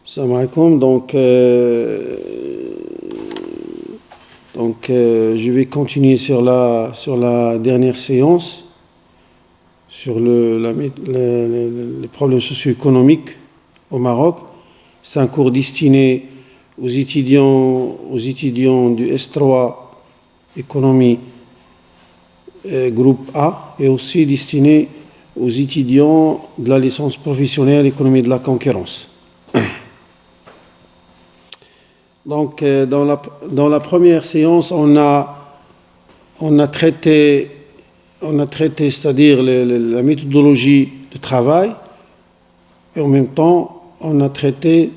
Salam alaikum. Je vais continuer sur la dernière séance sur les problèmes socio-économiques au Maroc. C'est un cours destiné aux étudiants du S3 économie groupe A et aussi destiné aux étudiants de la licence professionnelle économie de la concurrence. Donc, dans la première séance, on a traité, c'est-à-dire la méthodologie de travail, et en même temps, on a traité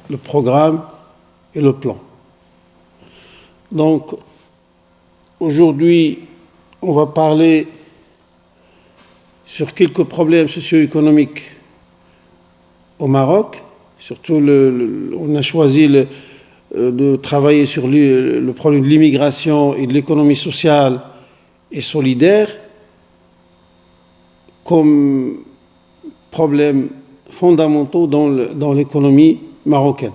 le programme et le plan. Donc, aujourd'hui, on va parler sur quelques problèmes socio-économiques au Maroc. Surtout, on a choisi de travailler sur le problème de l'immigration et de l'économie sociale et solidaire comme problèmes fondamentaux dans l'économie marocaine.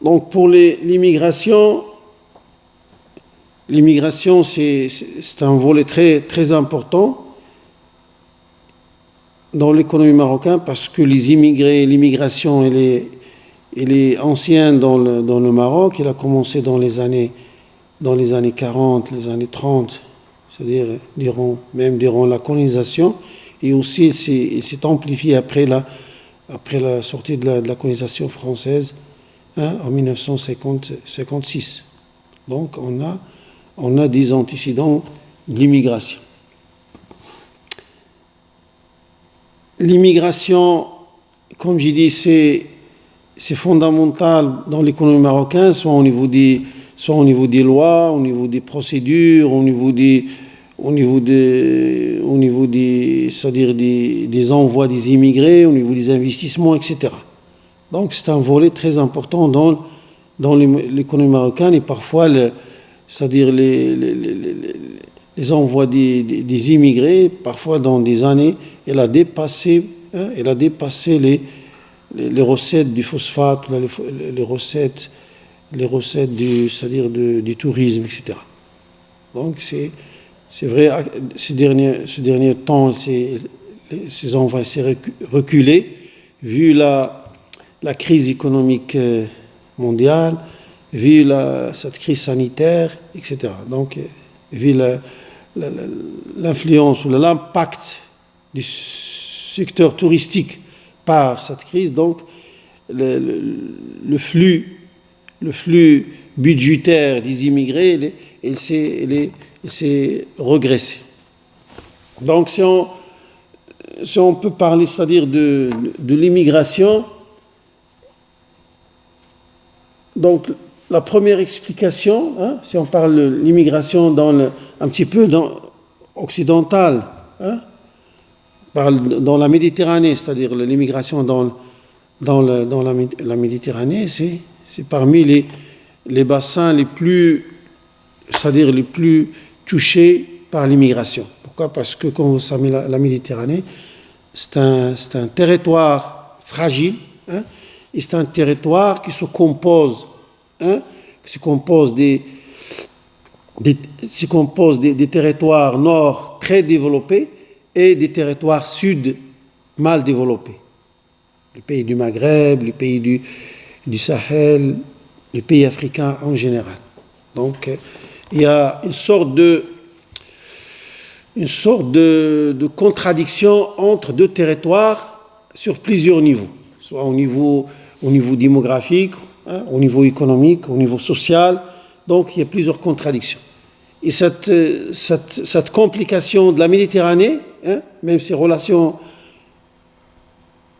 Donc pour l'immigration, c'est un volet très, très important dans l'économie marocaine parce que l'immigration, elle est ancienne dans le Maroc. Il a commencé dans les années 40, les années 30, c'est-à-dire durant la colonisation, et aussi il s'est amplifié après la sortie de la colonisation française en 1956. Donc on a des antécédents de l'immigration. L'immigration, comme j'ai dit, c'est fondamental dans l'économie marocaine, soit au niveau des lois, au niveau des procédures, au niveau des c'est-à-dire des envois des immigrés, au niveau des investissements, etc. Donc c'est un volet très important dans l'économie marocaine, et parfois c'est-à-dire les envois des immigrés, parfois dans des années, elle a dépassé les recettes du phosphate, les recettes c'est-à-dire du tourisme, etc. Donc c'est vrai, ces derniers temps, ces envois s'est reculé vu la crise économique mondiale, vu cette crise sanitaire, etc. Donc vu l'influence ou l'impact du secteur touristique par cette crise, donc le flux budgétaire des immigrés, il s'est régressé. Donc si on peut parler, c'est-à-dire de l'immigration, donc la première explication, si on parle de l'immigration un petit peu occidentale, dans la Méditerranée, c'est-à-dire l'immigration dans la Méditerranée, c'est parmi les bassins les plus touchés par l'immigration. Pourquoi ? Parce que, comme vous savez, la Méditerranée, c'est un territoire fragile, et c'est un territoire qui se compose des territoires nord très développés et des territoires sud mal développés. Les pays du Maghreb, les pays du Sahel, les pays africains en général. Donc, il y a une sorte de contradiction entre deux territoires sur plusieurs niveaux, soit au niveau démographique, au niveau économique, au niveau social. Donc, il y a plusieurs contradictions. Et cette complication de la Méditerranée, même ces relations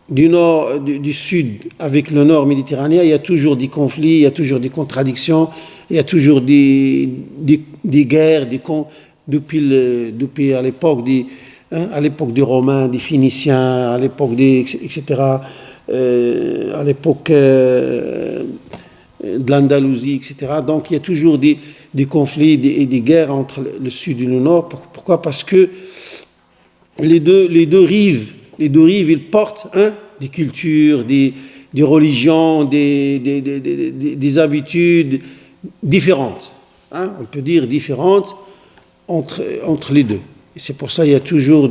du sud avec le nord méditerranéen, il y a toujours des conflits, il y a toujours des contradictions, il y a toujours des guerres, depuis à l'époque des Romains, des Phéniciens, à l'époque etc. À l'époque de l'Andalousie, etc. Donc il y a toujours des conflits et des guerres entre le sud et le nord. Pourquoi ? Parce que les deux rives, ils portent des cultures, des religions, des habitudes différentes. Hein, on peut dire différentes entre les deux. Et c'est pour ça qu'il y a toujours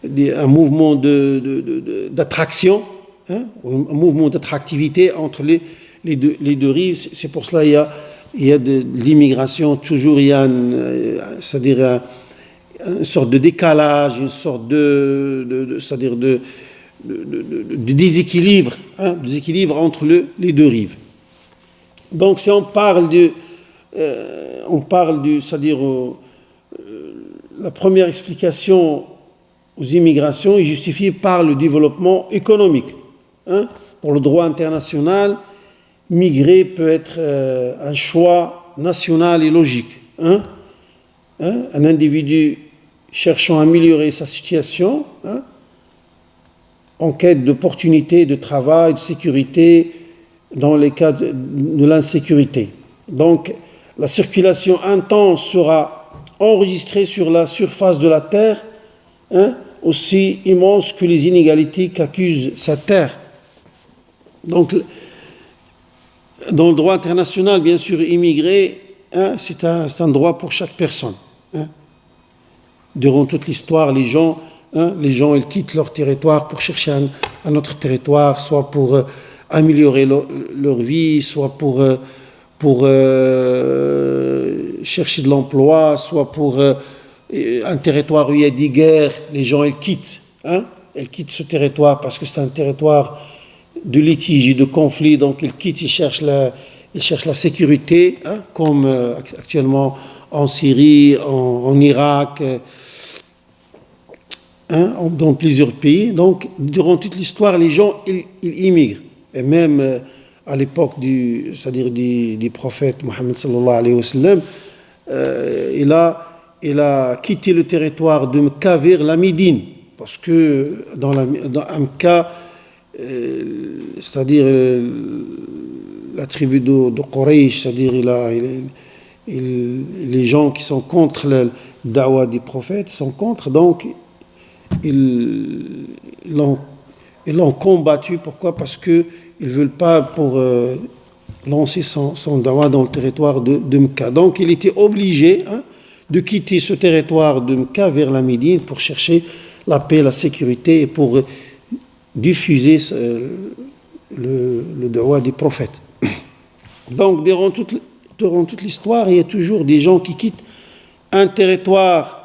un mouvement d'attraction, hein, un mouvement d'attractivité entre les deux rives. C'est pour cela qu'il y a de l'immigration, toujours il y a c'est-à-dire une sorte de décalage, une sorte c'est-à-dire de déséquilibre, hein, déséquilibre entre les deux rives. Donc si on parle c'est-à-dire la première explication aux immigrations est justifiée par le développement économique. Hein. Pour le droit international, migrer peut être un choix national et logique. Hein. Hein. Un individu cherchant à améliorer sa situation, hein, en quête d'opportunités de travail, de sécurité, dans les cas de l'insécurité. Donc, la circulation intense sera enregistrée sur la surface de la Terre, hein, aussi immense que les inégalités qu'accuse cette Terre. Donc, dans le droit international, bien sûr, immigrer, hein, c'est un droit pour chaque personne. Hein. Durant toute l'histoire, les gens ils quittent leur territoire pour chercher un autre territoire, soit pour améliorer leur vie, soit pour chercher de l'emploi, soit pour un territoire où il y a des guerres. Les gens, ils quittent ce territoire parce que c'est un territoire de litige et de conflit, donc ils quittent, ils cherchent la sécurité, hein, comme actuellement en Syrie, en Irak, hein, dans plusieurs pays. Donc, durant toute l'histoire, les gens, ils immigrent. Et même à l'époque du prophète Mohammed sallallahu alayhi wa sallam, il a quitté le territoire de Mecca vers la Médine, parce que dans Mecca, c'est-à-dire la tribu de Quraysh, c'est-à-dire les gens qui sont contre le da'wah des prophètes sont contre, donc ils l'ont combattu. Pourquoi? Parce qu'ils ne veulent pas pour lancer son da'wah dans le territoire de Mecca. Donc il était obligé, hein, de quitter ce territoire de Mecca vers la Médine pour chercher la paix, la sécurité et pour diffuser le da'wah des prophètes. Donc durant toute l'histoire, il y a toujours des gens qui quittent un territoire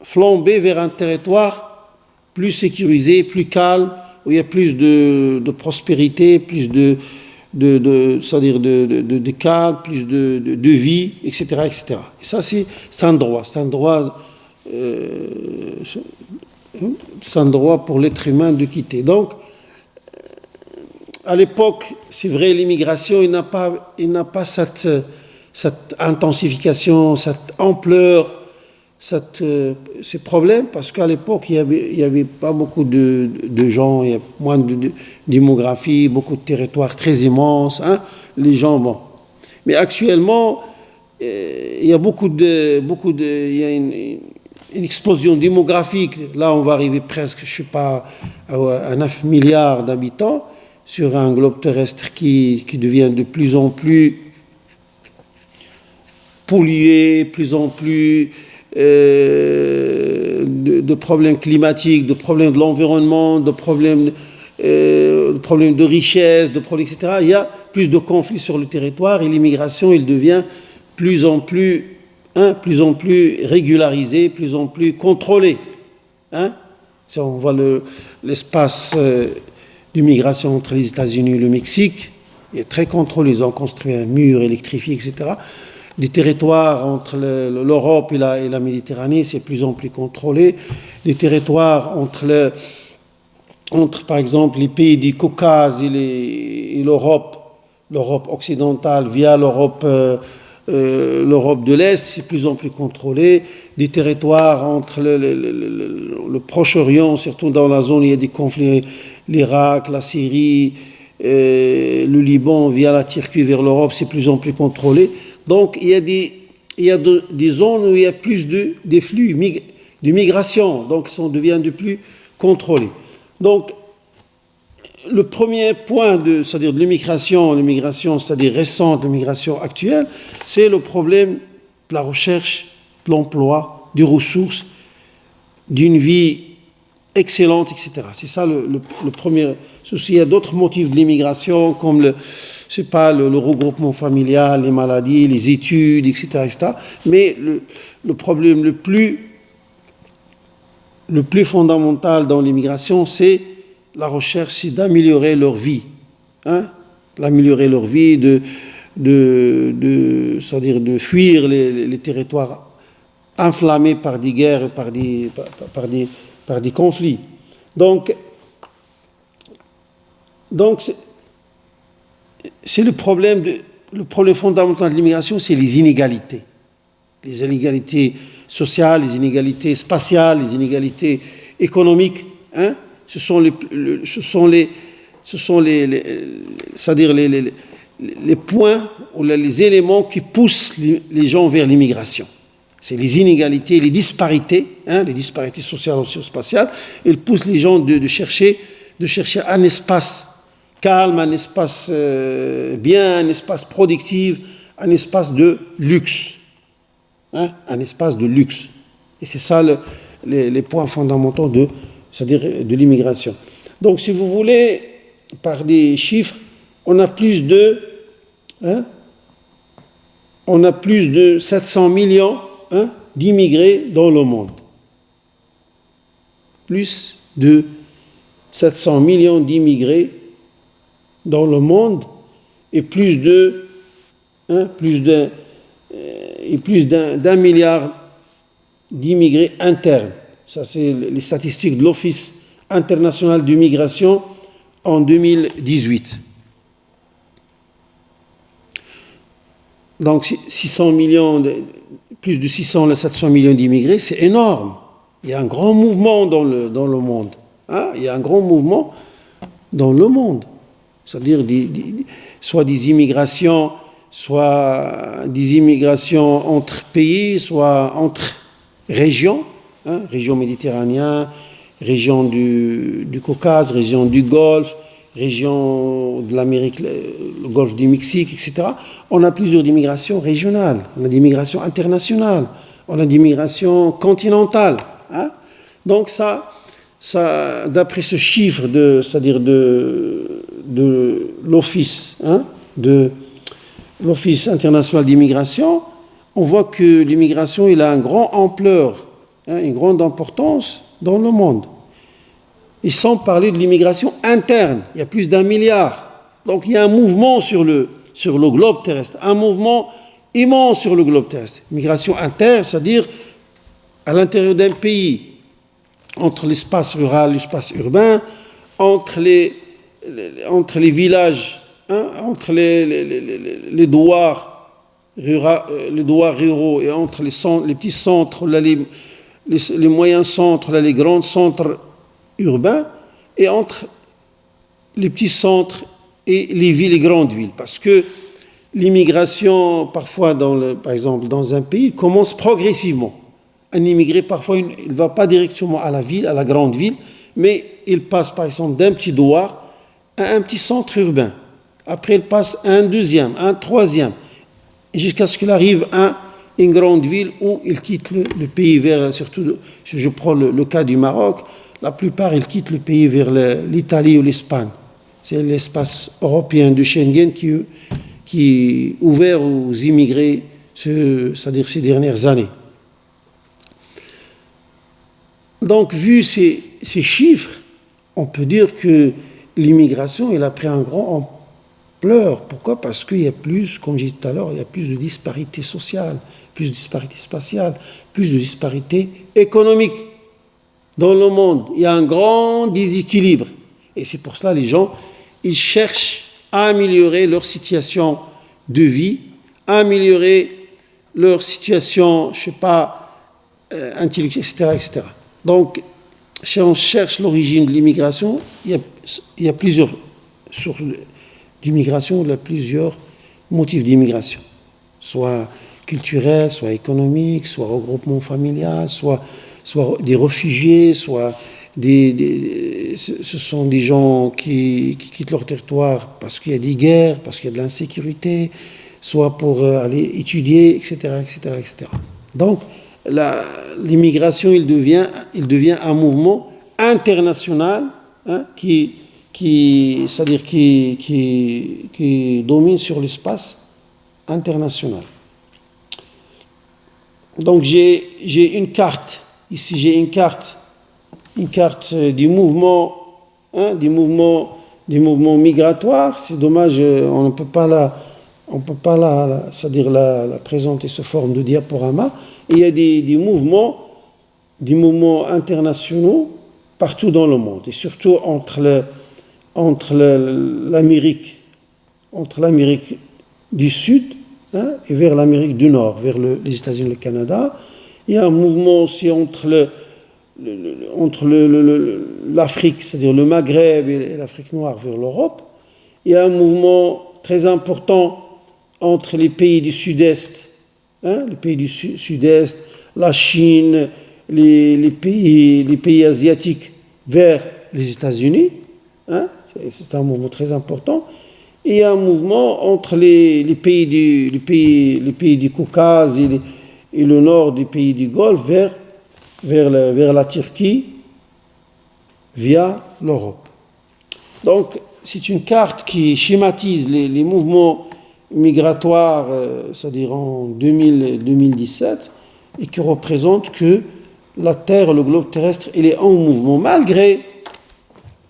flambé vers un territoire plus sécurisé, plus calme, où il y a plus de prospérité, plus c'est-à-dire de calme, plus de vie, etc., etc. Et ça, c'est un droit. C'est un droit pour l'être humain de quitter. Donc, à l'époque, c'est vrai, l'immigration, il n'a pas cette intensification, cette ampleur, ces problèmes, parce qu'à l'époque, il y avait pas beaucoup de gens, il y a moins de démographie, beaucoup de territoires très immenses, hein, les gens, bon. Mais actuellement, il y a il y a une explosion démographique. Là, on va arriver presque, je sais pas, à 9 milliards d'habitants sur un globe terrestre qui devient de plus en plus pollué, plus en plus de problèmes climatiques, de problèmes de l'environnement, de problèmes de richesse, de problèmes, etc. Il y a plus de conflits sur le territoire et l'immigration, il devient plus en plus régularisé, plus en plus contrôlé. Hein? Si on voit l'espace d'immigration entre les États-Unis et le Mexique, il est très contrôlé. Ils ont construit un mur électrifié, etc. Des territoires entre l'Europe et la Méditerranée, c'est de plus en plus contrôlé. Des territoires entre par exemple, les pays du Caucase et l'Europe occidentale via l'Europe de l'Est, c'est de plus en plus contrôlé. Des territoires entre le Proche-Orient, surtout dans la zone où il y a des conflits, l'Irak, la Syrie, le Liban via la Turquie vers l'Europe, c'est de plus en plus contrôlé. Donc il y a des zones où il y a plus des flux de migration, donc ça devient de plus contrôlée. Donc, le premier point, c'est-à-dire de l'immigration, c'est-à-dire récente, l'immigration actuelle, c'est le problème de la recherche, de l'emploi, des ressources, d'une vie excellente, etc. C'est ça le premier souci. Il y a d'autres motifs de l'immigration, comme le regroupement familial, les maladies, les études, etc., etc. Mais le problème le plus fondamental dans l'immigration, c'est la recherche, c'est d'améliorer leur vie. D'améliorer leur vie, c'est-à-dire de fuir les territoires inflammés par des guerres, par des conflits. Donc c'est le problème fondamental de l'immigration, c'est les inégalités. Les inégalités sociales, les inégalités spatiales, les inégalités économiques. Ce sont c'est-à-dire les points ou les éléments qui poussent les gens vers l'immigration. C'est les inégalités, les disparités sociales et spatiales. Elles poussent les gens de chercher un espace calme, un espace bien, un espace productif, un espace de luxe. Un espace de luxe. Et c'est ça les points fondamentaux c'est-à-dire de l'immigration. Donc, si vous voulez, par des chiffres, on a plus de 700 millions d'immigrés dans le monde. Plus de 700 millions d'immigrés dans le monde et plus d'un milliard d'immigrés internes. Ça, c'est les statistiques de l'Office international de migration en 2018. Donc, 600 millions, plus de 600 à 700 millions d'immigrés, c'est énorme. Il y a un grand mouvement dans le monde. Il y a un grand mouvement dans le monde. C'est-à-dire soit des immigrations entre pays, soit entre régions, région méditerranéenne, région du Caucase, région du Golfe, région de l'Amérique, le Golfe du Mexique, etc. On a plusieurs immigrations régionales, on a des immigrations internationales, on a des immigrations continentales. Donc ça, d'après ce chiffre c'est-à-dire de l'Office, de l'Office international d'immigration, on voit que l'immigration, il a une grande ampleur, une grande importance dans le monde. Et sans parler de l'immigration interne, il y a plus d'1 milliard. Donc il y a un mouvement sur le globe terrestre, un mouvement immense sur le globe terrestre. Migration interne, c'est-à-dire à l'intérieur d'un pays, entre l'espace rural et l'espace urbain, entre les villages, entre les douars ruraux et entre les petits centres, les moyens centres, les grands centres urbains, et entre les petits centres et les grandes villes. Parce que l'immigration, parfois, par exemple, dans un pays, commence progressivement. Un immigré, parfois, il ne va pas directement à la ville, à la grande ville, mais il passe, par exemple, d'un petit douar à un petit centre urbain. Après, il passe à un deuxième, à un troisième, jusqu'à ce qu'il arrive à une grande ville où il quitte le pays surtout, si je prends le cas du Maroc, la plupart, ils quittent le pays vers l'Italie ou l'Espagne. C'est l'espace européen de Schengen qui est ouvert aux immigrés, c'est-à-dire ces dernières années. Donc, vu ces chiffres, on peut dire que l'immigration, elle a pris un grand ampleur. Pourquoi ? Parce qu'il y a plus, comme j'ai dit tout à l'heure, il y a plus de disparités sociales, plus de disparités spatiales, plus de disparités économiques dans le monde. Il y a un grand déséquilibre. Et c'est pour cela que les gens, ils cherchent à améliorer leur situation de vie, à améliorer leur situation, intellectuelle, etc. Donc, si on cherche l'origine de l'immigration, il y a plusieurs sources d'immigration, il y a plusieurs motifs d'immigration, soit culturels, soit économiques, soit regroupement familial, soit des réfugiés, soit ce sont des gens qui quittent leur territoire parce qu'il y a des guerres, parce qu'il y a de l'insécurité, soit pour aller étudier, etc., etc., etc. Donc, l'immigration, il devient un mouvement international, hein, c'est-à-dire qui domine sur l'espace international. Donc, j'ai une carte. Ici, j'ai une carte du mouvement, hein, du mouvement migratoire. C'est dommage, on ne peut pas c'est-à-dire la présenter sous forme de diaporama. Et il y a des mouvements internationaux partout dans le monde, et surtout entre l'Amérique du Sud, hein, et vers l'Amérique du Nord, vers les États-Unis et le Canada. Il y a un mouvement aussi entre l'Afrique, c'est-à-dire le Maghreb et l'Afrique noire vers l'Europe. Il y a un mouvement très important entre les pays du Sud-Est, hein, la Chine, les pays asiatiques vers les États-Unis, hein, c'est un mouvement très important. Et il y a un mouvement entre les pays du Caucase et le nord des pays du Golfe vers la Turquie via l'Europe. Donc, c'est une carte qui schématise les mouvements migratoires, c'est-à-dire en 2017, et qui représente que la Terre, le globe terrestre, il est en mouvement, malgré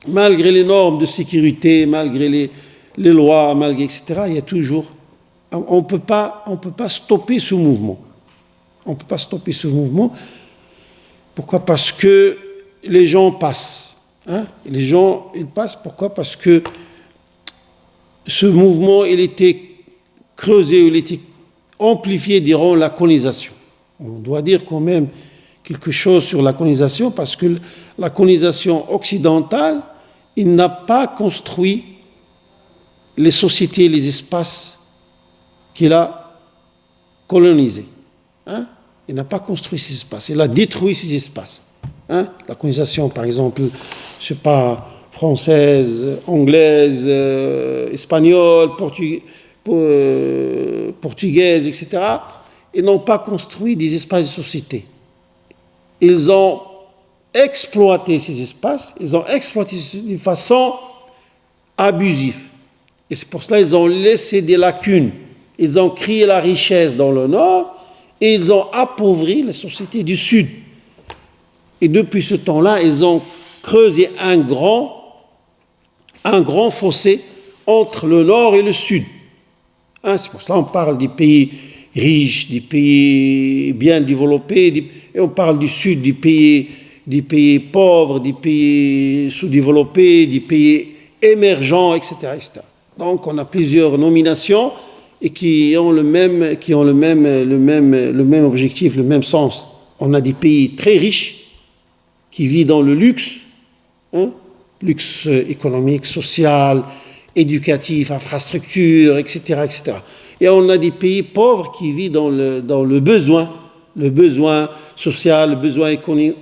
les normes de sécurité, malgré les lois, etc. Il y a toujours... On ne peut pas stopper ce mouvement. On ne peut pas stopper ce mouvement. Pourquoi ? Parce que les gens passent. Hein? Les gens, ils passent. Pourquoi ? Parce que ce mouvement, il était creusé, il était amplifié durant la colonisation. On doit dire quand même quelque chose sur la colonisation, parce que la colonisation occidentale, il n'a pas construit les sociétés, les espaces qu'il a colonisés. Hein? Il n'a pas construit ces espaces, il a détruit ces espaces. Hein? La colonisation, par exemple, je sais pas, française, anglaise, espagnole, portugaise, etc., ils n'ont pas construit des espaces de société. Ils ont exploité ces espaces, ils ont exploité de façon abusive. Et c'est pour cela qu'ils ont laissé des lacunes. Ils ont créé la richesse dans le nord et ils ont appauvri les sociétés du sud. Et depuis ce temps-là, ils ont creusé un grand fossé entre le nord et le sud. Hein, c'est pour cela qu'on parle des pays riches, des pays bien développés, et on parle du sud, des pays pauvres, des pays sous-développés, des pays émergents, etc., etc. Donc, on a plusieurs nominations et qui ont le même objectif, le même sens. On a des pays très riches qui vivent dans le luxe, hein, luxe économique, social, éducatif, infrastructure, etc., etc. Et on a des pays pauvres qui vivent dans le besoin social, le besoin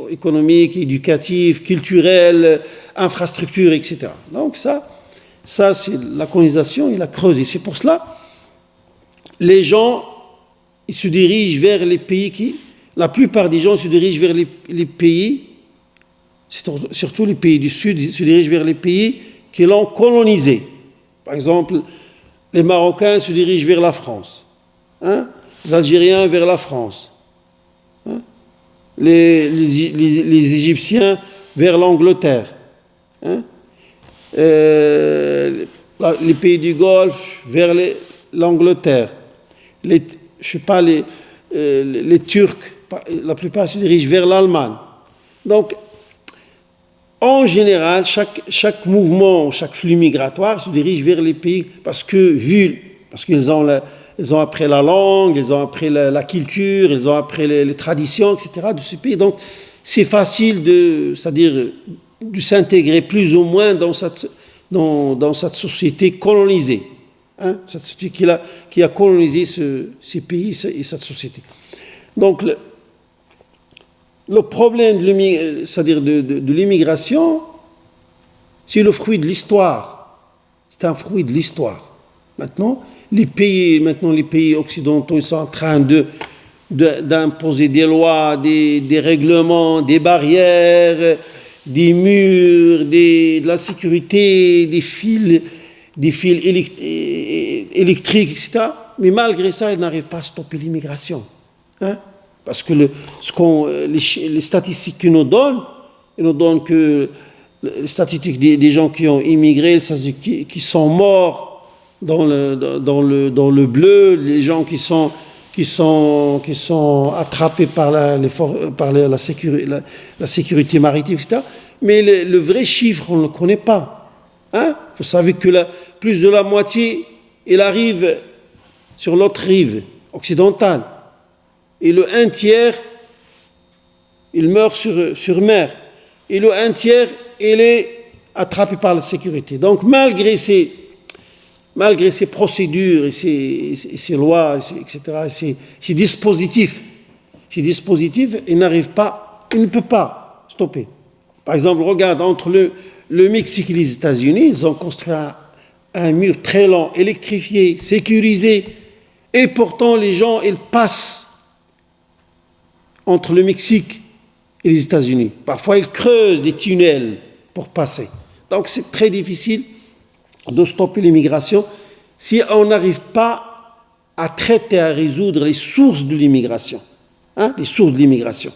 économique, éducatif, culturel, infrastructure, etc. Donc ça c'est la colonisation et la creusée. C'est pour cela les gens, ils se dirigent vers les pays la plupart des gens se dirigent vers les pays, surtout les pays du Sud, ils se dirigent vers les pays qui l'ont colonisé. Par exemple, les Marocains se dirigent vers la France, hein? Les Algériens vers la France, hein? Les Égyptiens vers l'Angleterre, hein? Les pays du Golfe vers l'Angleterre, les Turcs, la plupart se dirigent vers l'Allemagne. Donc, en général, chaque mouvement, chaque flux migratoire se dirige vers les pays parce qu'ils ont appris la langue, ils ont appris la culture, ils ont appris les traditions, etc. de ce pays. Donc, c'est facile de s'intégrer plus ou moins dans cette société colonisée. Hein, cette société qui a colonisé ces pays et cette société. Donc, le problème c'est-à-dire de l'immigration, c'est le fruit de l'histoire. C'est un fruit de l'histoire. Maintenant, les pays occidentaux, ils sont en train d'imposer des lois, des règlements, des barrières, des murs, de la sécurité, des fils électriques, etc. Mais malgré ça, ils n'arrivent pas à stopper l'immigration. Hein? Parce que les statistiques qu'ils nous donnent, ils nous donnent que les statistiques des gens qui ont immigré, qui sont morts dans le bleu, les gens qui sont attrapés par la sécurité maritime, etc. Mais le vrai chiffre, on ne le connaît pas. Hein? Vous savez que plus de la moitié, il arrive sur l'autre rive occidentale. Et le 1/3, il meurt sur mer. Et le 1/3, il est attrapé par la sécurité. Donc, malgré ces procédures et ces lois, etc., ces dispositifs, il ne peut pas stopper. Par exemple, regarde, entre le Mexique et les États-Unis, ils ont construit un mur très long, électrifié, sécurisé, et pourtant les gens, ils passent entre le Mexique et les États-Unis. Parfois, ils creusent des tunnels pour passer. Donc, c'est très difficile de stopper l'immigration si on n'arrive pas à traiter, à résoudre les sources de l'immigration. Hein, les sources de l'immigration.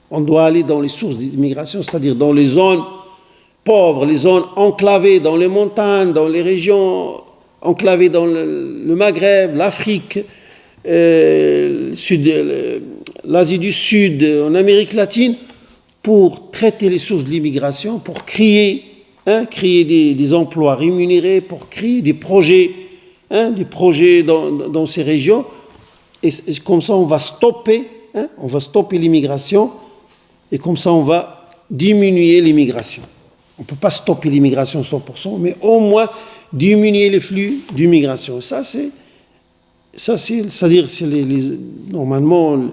On doit aller dans les sources de l'immigration, c'est-à-dire dans les zones pauvres, les zones enclavées dans les montagnes, dans les régions enclavées dans le Maghreb, l'Afrique, l'Asie du Sud, en Amérique latine, pour traiter les sources de l'immigration, pour créer des emplois rémunérés, pour créer des projets dans ces régions. Et comme ça, on va stopper l'immigration, et comme ça, on va diminuer l'immigration. On ne peut pas stopper l'immigration 100%, mais au moins diminuer les flux d'immigration. C'est-à-dire, normalement,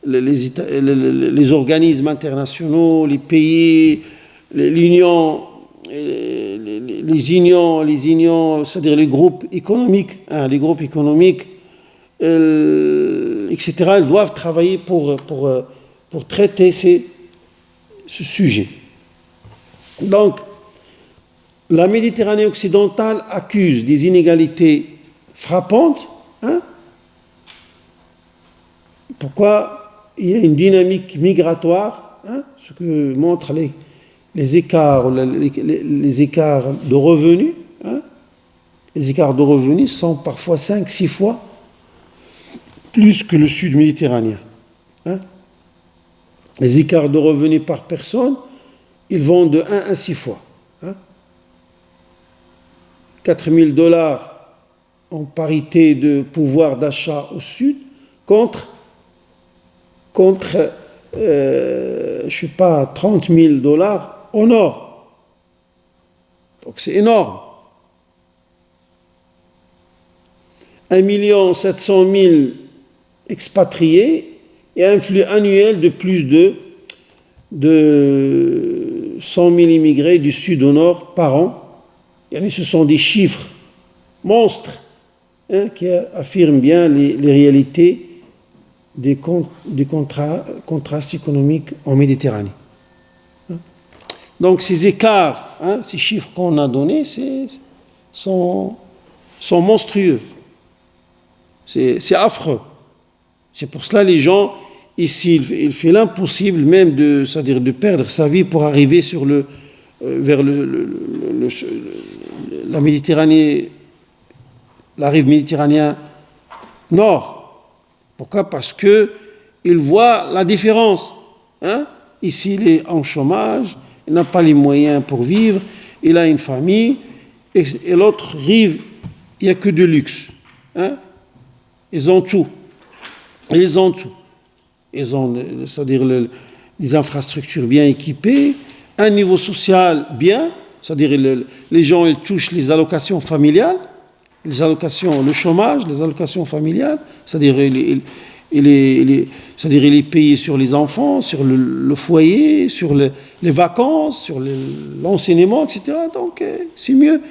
les organismes internationaux, les pays, l'Union, les unions, c'est-à-dire les groupes économiques, etc., ils doivent travailler pour traiter ce sujet. Donc, la Méditerranée occidentale accuse des inégalités frappantes. Hein? Pourquoi il y a une dynamique migratoire, ce que montrent les écarts de revenus. Les écarts de revenus sont parfois 5-6 fois plus que le sud méditerranéen. Les écarts de revenus par personne, ils vont de 1 à 6 fois. $4 000 en parité de pouvoir d'achat au sud contre 30 000 $ au nord. Donc c'est énorme. 1 700 000 expatriés et un flux annuel de plus de 100 000 immigrés du sud au nord par an. Ce sont des chiffres monstres qui affirment bien les réalités des contrastes économiques en Méditerranée. Donc ces écarts, ces chiffres qu'on a donnés, sont monstrueux. C'est affreux. C'est pour cela les gens, ici, il fait l'impossible même c'est-à-dire de perdre sa vie pour arriver vers la Méditerranée, la rive méditerranéenne nord. Pourquoi? Parce qu'il voit la différence. Ici, il est en chômage, il n'a pas les moyens pour vivre, il a une famille, et l'autre rive, il n'y a que de luxe. Ils ont tout. Ils ont, c'est-à-dire les infrastructures bien équipées, un niveau social bien, c'est-à-dire les gens ils touchent les allocations familiales, le chômage, les allocations familiales, c'est-à-dire c'est-à-dire il est payé sur les enfants, sur le foyer, sur les vacances, sur l'enseignement, etc. Donc c'est mieux.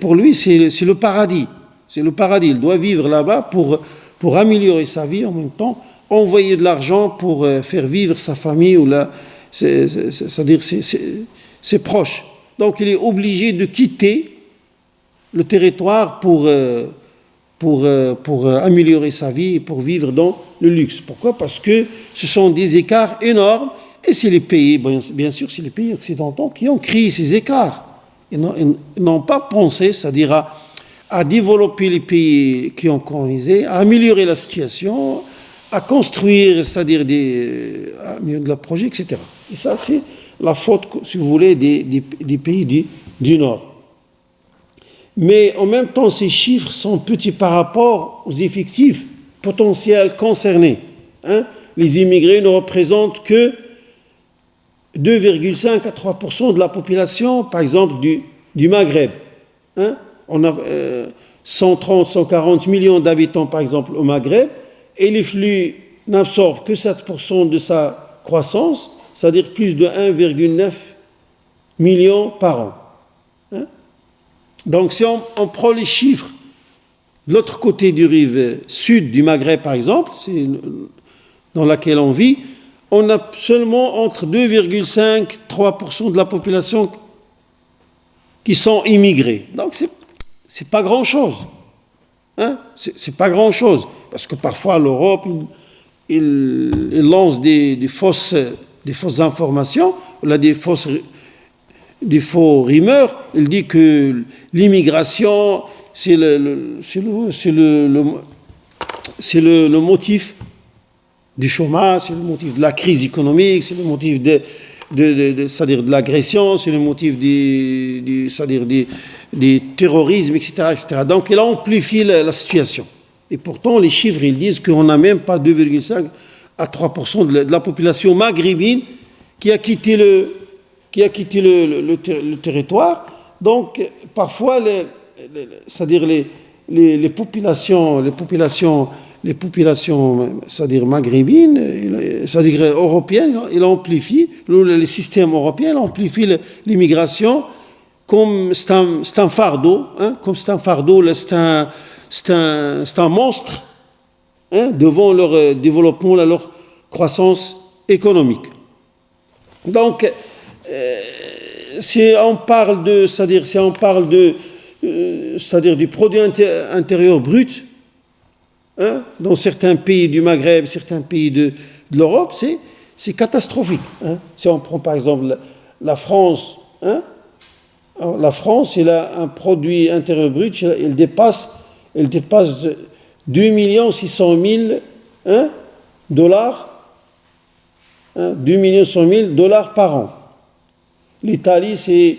Pour lui, c'est le paradis. C'est le paradis. Il doit vivre là-bas pour améliorer sa vie en même temps, envoyer de l'argent pour faire vivre sa famille ou c'est-à-dire ses proches. Donc il est obligé de quitter le territoire pour améliorer sa vie et pour vivre dans le luxe. Pourquoi? Parce que ce sont des écarts énormes et c'est les pays, bien sûr, c'est les pays occidentaux qui ont créé ces écarts. Ils n'ont pas pensé, c'est-à-dire à développer les pays qui ont colonisé, à améliorer la situation, à construire, c'est-à-dire à mieux de la projet, etc. Et ça, c'est la faute, si vous voulez, des pays du Nord. Mais en même temps, ces chiffres sont petits par rapport aux effectifs potentiels concernés. Les immigrés ne représentent que 2,5 à 3% de la population, par exemple, du Maghreb. On a 130, 140 millions d'habitants, par exemple, au Maghreb, et les flux n'absorbent que 7% de sa croissance, c'est-à-dire plus de 1,9 million par an. Donc, si on prend les chiffres de l'autre côté du rive sud du Maghreb, par exemple, c'est dans laquelle on vit, on a seulement entre 2,5 et 3% de la population qui sont immigrés. Donc, c'est pas grand-chose. C'est pas grand-chose. Parce que parfois, l'Europe, il lance des fausses informations, des faux rumeurs. Il dit que l'immigration, c'est le motif du chômage, c'est le motif de la crise économique, c'est le motif c'est-à-dire de l'agression, c'est le motif c'est-à-dire du terrorisme, etc., etc. Donc, il amplifie la situation. Et pourtant, les chiffres, ils disent qu'on n'a même pas 2,5 à 3% de la population maghrébine qui a quitté le territoire. Donc, parfois, c'est-à-dire les populations, c'est-à-dire maghrébines, c'est-à-dire européennes, il amplifie, le système européen amplifie l'immigration comme c'est un fardeau, c'est un monstre devant leur développement, leur croissance économique. Donc, si on parle c'est-à-dire du produit intérieur brut, dans certains pays du Maghreb, certains pays de l'Europe, c'est catastrophique. Si on prend par exemple la France, la France, elle a un produit intérieur brut, elle dépasse 2 600 000 dollars, 2 100 000 dollars par an. L'Italie, c'est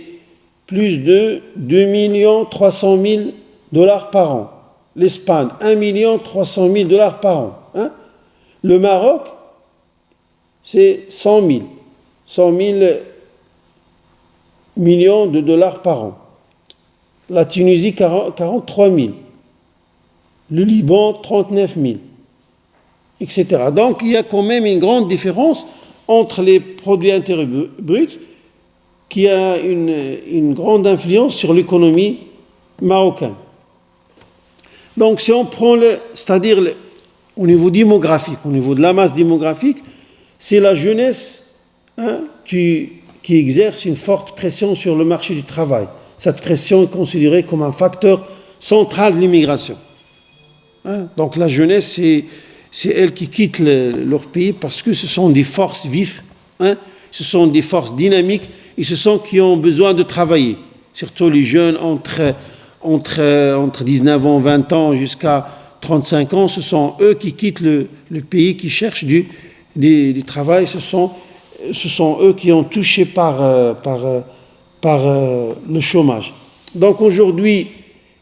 plus de 2 300 000 dollars par an. L'Espagne, 1 300 000 dollars par an. Le Maroc, c'est 100 000 millions de dollars par an. La Tunisie, 43 000. Le Liban, 39 000. Etc. Donc, il y a quand même une grande différence entre les produits intérieurs bruts qui a une grande influence sur l'économie marocaine. Donc, si on prend c'est-à-dire au niveau démographique, au niveau de la masse démographique, c'est la jeunesse qui exerce une forte pression sur le marché du travail. Cette pression est considérée comme un facteur central de l'immigration. Donc, la jeunesse, c'est elle qui quitte leur pays parce que ce sont des forces vives, ce sont des forces dynamiques et ce sont qui ont besoin de travailler. Surtout les jeunes entre 19 ans, 20 ans jusqu'à 35 ans, ce sont eux qui quittent le pays, qui cherchent du travail. Ce sont eux qui ont touché par le chômage. Donc aujourd'hui,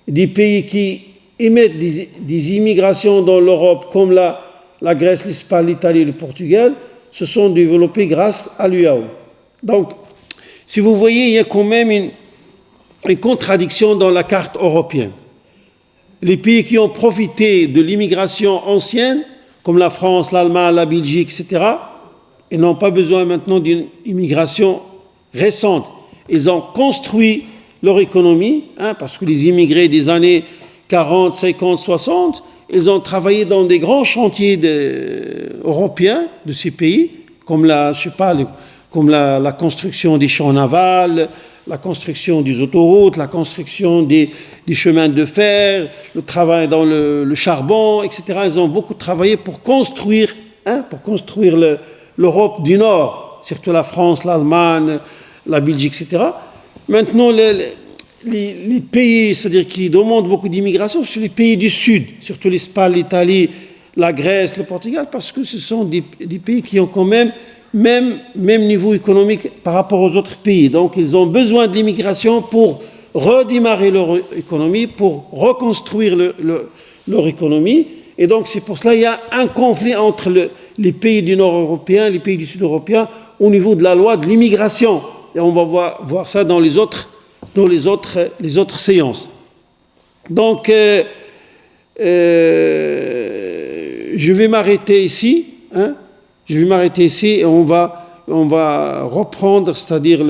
des pays qui émettent des immigrations dans l'Europe, comme la Grèce, l'Espagne, l'Italie et le Portugal, se sont développés grâce à l'UAO. Donc, si vous voyez, il y a quand même une contradiction dans la carte européenne. Les pays qui ont profité de l'immigration ancienne comme la France, l'Allemagne, la Belgique, etc., ils n'ont pas besoin maintenant d'une immigration récente. Ils ont construit leur économie, parce que les immigrés des années 40, 50, 60, ils ont travaillé dans des grands chantiers européens de ces pays, comme la construction des champs navals, la construction des autoroutes, la construction des chemins de fer, le travail dans le charbon, etc. Ils ont beaucoup travaillé pour construire l'Europe du Nord, surtout la France, l'Allemagne, la Belgique, etc. Maintenant, les pays, c'est-à-dire qui demandent beaucoup d'immigration, ce sont les pays du Sud, surtout l'Espagne, l'Italie, la Grèce, le Portugal, parce que ce sont des pays qui ont quand même niveau économique par rapport aux autres pays. Donc, ils ont besoin de l'immigration pour redémarrer leur économie, pour reconstruire leur économie. Et donc, c'est pour cela qu'il y a un conflit entre les pays du Nord européen et les pays du Sud européen au niveau de la loi de l'immigration. Et on va voir ça dans les autres séances. Donc, je vais m'arrêter ici. Et on va reprendre, c'est-à-dire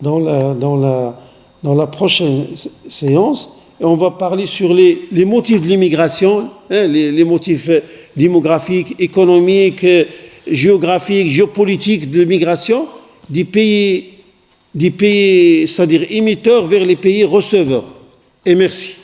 dans la prochaine séance, et on va parler sur les motifs de l'immigration, les motifs démographiques, économiques, géographiques, géopolitiques de l'immigration des pays, c'est-à-dire émetteurs vers les pays receveurs. Et merci.